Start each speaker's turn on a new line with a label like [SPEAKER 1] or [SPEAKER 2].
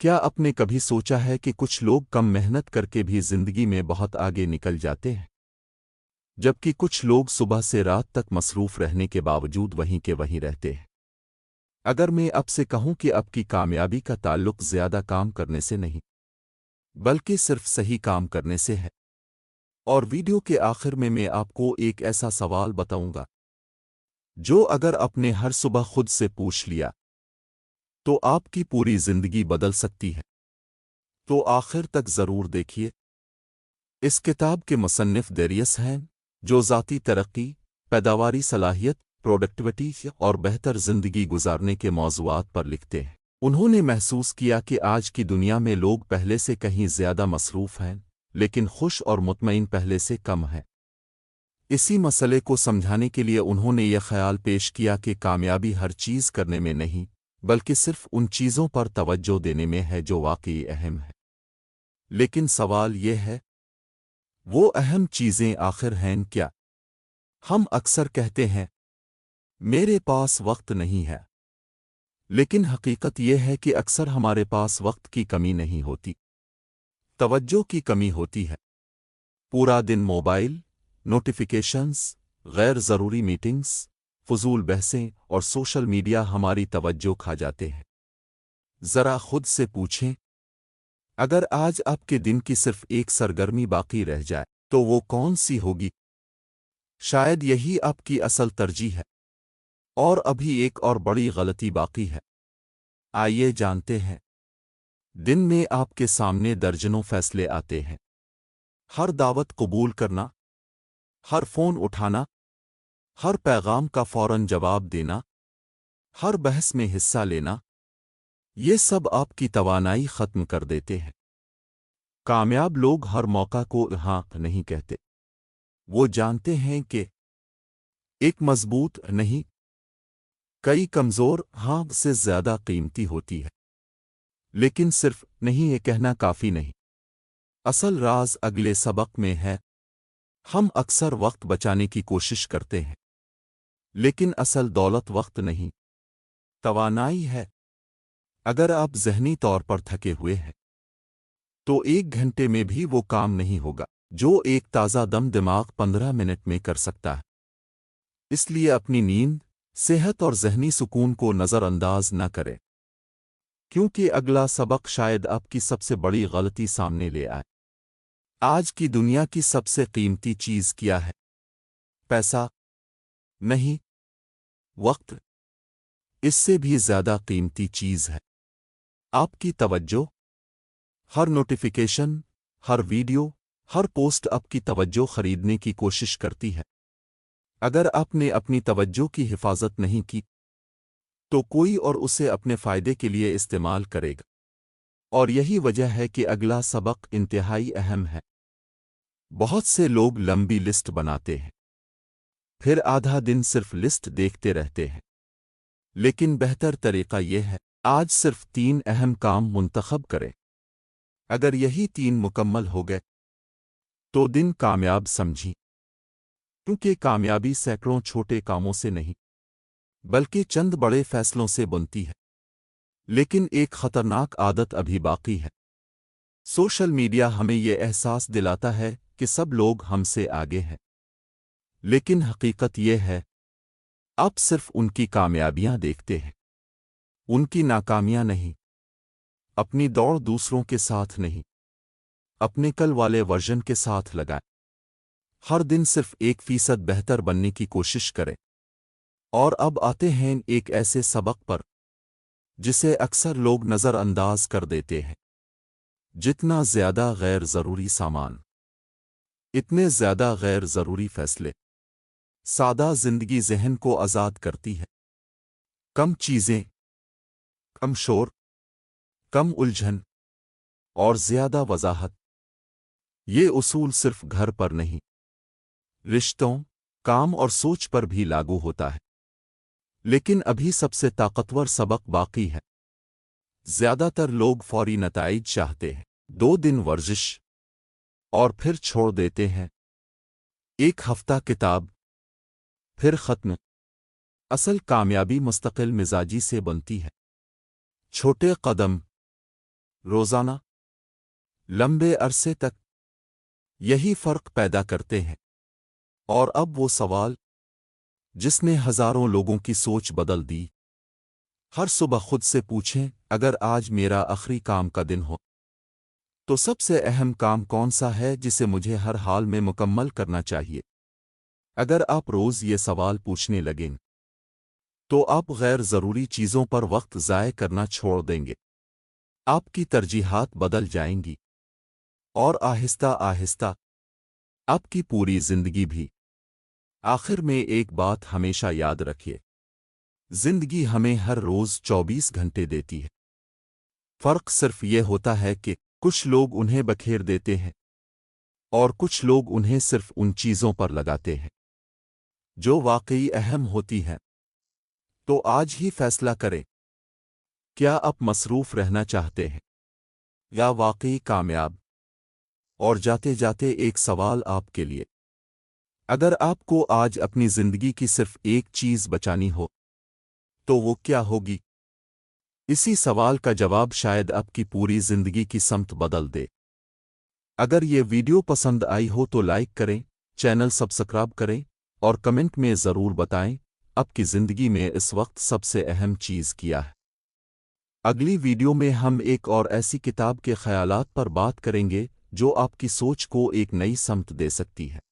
[SPEAKER 1] کیا آپ نے کبھی سوچا ہے کہ کچھ لوگ کم محنت کر کے بھی زندگی میں بہت آگے نکل جاتے ہیں، جبکہ کچھ لوگ صبح سے رات تک مصروف رہنے کے باوجود وہیں کے وہیں رہتے ہیں؟ اگر میں آپ سے کہوں کہ آپ کی کامیابی کا تعلق زیادہ کام کرنے سے نہیں، بلکہ صرف صحیح کام کرنے سے ہے، اور ویڈیو کے آخر میں آپ کو ایک ایسا سوال بتاؤں گا جو اگر آپ نے ہر صبح خود سے پوچھ لیا تو آپ کی پوری زندگی بدل سکتی ہے، تو آخر تک ضرور دیکھیے۔ اس کتاب کے مصنف ڈیریس ہیں، جو ذاتی ترقی، پیداواری صلاحیت، پروڈکٹیوٹی اور بہتر زندگی گزارنے کے موضوعات پر لکھتے ہیں۔ انہوں نے محسوس کیا کہ آج کی دنیا میں لوگ پہلے سے کہیں زیادہ مصروف ہیں، لیکن خوش اور مطمئن پہلے سے کم ہیں۔ اسی مسئلے کو سمجھانے کے لیے انہوں نے یہ خیال پیش کیا کہ کامیابی ہر چیز کرنے میں نہیں، بلکہ صرف ان چیزوں پر توجہ دینے میں ہے جو واقعی اہم ہے۔ لیکن سوال یہ ہے، وہ اہم چیزیں آخر ہیں کیا؟ ہم اکثر کہتے ہیں، میرے پاس وقت نہیں ہے، لیکن حقیقت یہ ہے کہ اکثر ہمارے پاس وقت کی کمی نہیں ہوتی، توجہ کی کمی ہوتی ہے۔ پورا دن موبائل، نوٹیفیکیشنز، غیر ضروری میٹنگز، فضول بحثیں اور سوشل میڈیا ہماری توجہ کھا جاتے ہیں۔ ذرا خود سے پوچھیں، اگر آج آپ کے دن کی صرف ایک سرگرمی باقی رہ جائے تو وہ کون سی ہوگی؟ شاید یہی آپ کی اصل ترجیح ہے۔ اور ابھی ایک اور بڑی غلطی باقی ہے۔ آئیے جانتے ہیں۔ دن میں آپ کے سامنے درجنوں فیصلے آتے ہیں۔ ہر دعوت قبول کرنا، ہر فون اٹھانا، ہر پیغام کا فوراً جواب دینا، ہر بحث میں حصہ لینا، یہ سب آپ کی توانائی ختم کر دیتے ہیں۔ کامیاب لوگ ہر موقع کو ہاں نہیں کہتے۔ وہ جانتے ہیں کہ ایک مضبوط نہیں، کئی کمزور ہاں سے زیادہ قیمتی ہوتی ہے۔ لیکن صرف نہیں یہ کہنا کافی نہیں۔ اصل راز اگلے سبق میں ہے۔ ہم اکثر وقت بچانے کی کوشش کرتے ہیں، لیکن اصل دولت وقت نہیں، توانائی ہے۔ اگر آپ ذہنی طور پر تھکے ہوئے ہیں تو 1 گھنٹے میں بھی وہ کام نہیں ہوگا جو ایک تازہ دم دماغ 15 منٹ میں کر سکتا ہے۔ اس لیے اپنی نیند، صحت اور ذہنی سکون کو نظر انداز نہ کریں، کیونکہ اگلا سبق شاید آپ کی سب سے بڑی غلطی سامنے لے آئے۔ آج کی دنیا کی سب سے قیمتی چیز کیا ہے؟ پیسہ نہیں، وقت۔ اس سے بھی زیادہ قیمتی چیز ہے آپ کی توجہ۔ ہر نوٹیفیکیشن، ہر ویڈیو، ہر پوسٹ آپ کی توجہ خریدنے کی کوشش کرتی ہے۔ اگر آپ نے اپنی توجہ کی حفاظت نہیں کی تو کوئی اور اسے اپنے فائدے کے لیے استعمال کرے گا۔ اور یہی وجہ ہے کہ اگلا سبق انتہائی اہم ہے۔ بہت سے لوگ لمبی لسٹ بناتے ہیں، پھر آدھا دن صرف لسٹ دیکھتے رہتے ہیں۔ لیکن بہتر طریقہ یہ ہے، آج صرف 3 اہم کام منتخب کریں۔ اگر یہی 3 مکمل ہو گئے تو دن کامیاب سمجھی، کیونکہ کامیابی سینکڑوں چھوٹے کاموں سے نہیں بلکہ چند بڑے فیصلوں سے بنتی ہے۔ لیکن ایک خطرناک عادت ابھی باقی ہے۔ سوشل میڈیا ہمیں یہ احساس دلاتا ہے کہ سب لوگ ہم سے آگے ہیں، لیکن حقیقت یہ ہے، آپ صرف ان کی کامیابیاں دیکھتے ہیں، ان کی ناکامیاں نہیں۔ اپنی دوڑ دوسروں کے ساتھ نہیں، اپنے کل والے ورژن کے ساتھ لگائیں۔ ہر دن صرف 1% بہتر بننے کی کوشش کریں۔ اور اب آتے ہیں ایک ایسے سبق پر جسے اکثر لوگ نظر انداز کر دیتے ہیں۔ جتنا زیادہ غیر ضروری سامان، اتنے زیادہ غیر ضروری فیصلے۔ سادہ زندگی ذہن کو آزاد کرتی ہے۔ کم چیزیں، کم شور، کم الجھن اور زیادہ وضاحت۔ یہ اصول صرف گھر پر نہیں، رشتوں، کام اور سوچ پر بھی لاگو ہوتا ہے۔ لیکن ابھی سب سے طاقتور سبق باقی ہے۔ زیادہ تر لوگ فوری نتائج چاہتے ہیں۔ 2 دن ورزش اور پھر چھوڑ دیتے ہیں۔ 1 ہفتہ کتاب، پھر ختم۔ اصل کامیابی مستقل مزاجی سے بنتی ہے۔ چھوٹے قدم، روزانہ لمبے عرصے تک یہی فرق پیدا کرتے ہیں۔ اور اب وہ سوال جس نے ہزاروں لوگوں کی سوچ بدل دی، ہر صبح خود سے پوچھیں، اگر آج میرا آخری کام کا دن ہو تو سب سے اہم کام کون سا ہے جسے مجھے ہر حال میں مکمل کرنا چاہیے؟ اگر آپ روز یہ سوال پوچھنے لگیں تو آپ غیر ضروری چیزوں پر وقت ضائع کرنا چھوڑ دیں گے، آپ کی ترجیحات بدل جائیں گی، اور آہستہ آہستہ آپ کی پوری زندگی بھی۔ آخر میں ایک بات ہمیشہ یاد رکھیے، زندگی ہمیں ہر روز 24 گھنٹے دیتی ہے۔ فرق صرف یہ ہوتا ہے کہ کچھ لوگ انہیں بکھیر دیتے ہیں اور کچھ لوگ انہیں صرف ان چیزوں پر لگاتے ہیں جو واقعی اہم ہوتی ہیں۔ تو آج ہی فیصلہ کریں، کیا آپ مصروف رہنا چاہتے ہیں یا واقعی کامیاب؟ اور جاتے جاتے ایک سوال آپ کے لیے، اگر آپ کو آج اپنی زندگی کی صرف ایک چیز بچانی ہو تو وہ کیا ہوگی؟ اسی سوال کا جواب شاید آپ کی پوری زندگی کی سمت بدل دے۔ اگر یہ ویڈیو پسند آئی ہو تو لائک کریں، چینل سبسکرائب کریں اور کمنٹ میں ضرور بتائیں آپ کی زندگی میں اس وقت سب سے اہم چیز کیا ہے۔ اگلی ویڈیو میں ہم ایک اور ایسی کتاب کے خیالات پر بات کریں گے جو آپ کی سوچ کو ایک نئی سمت دے سکتی ہے۔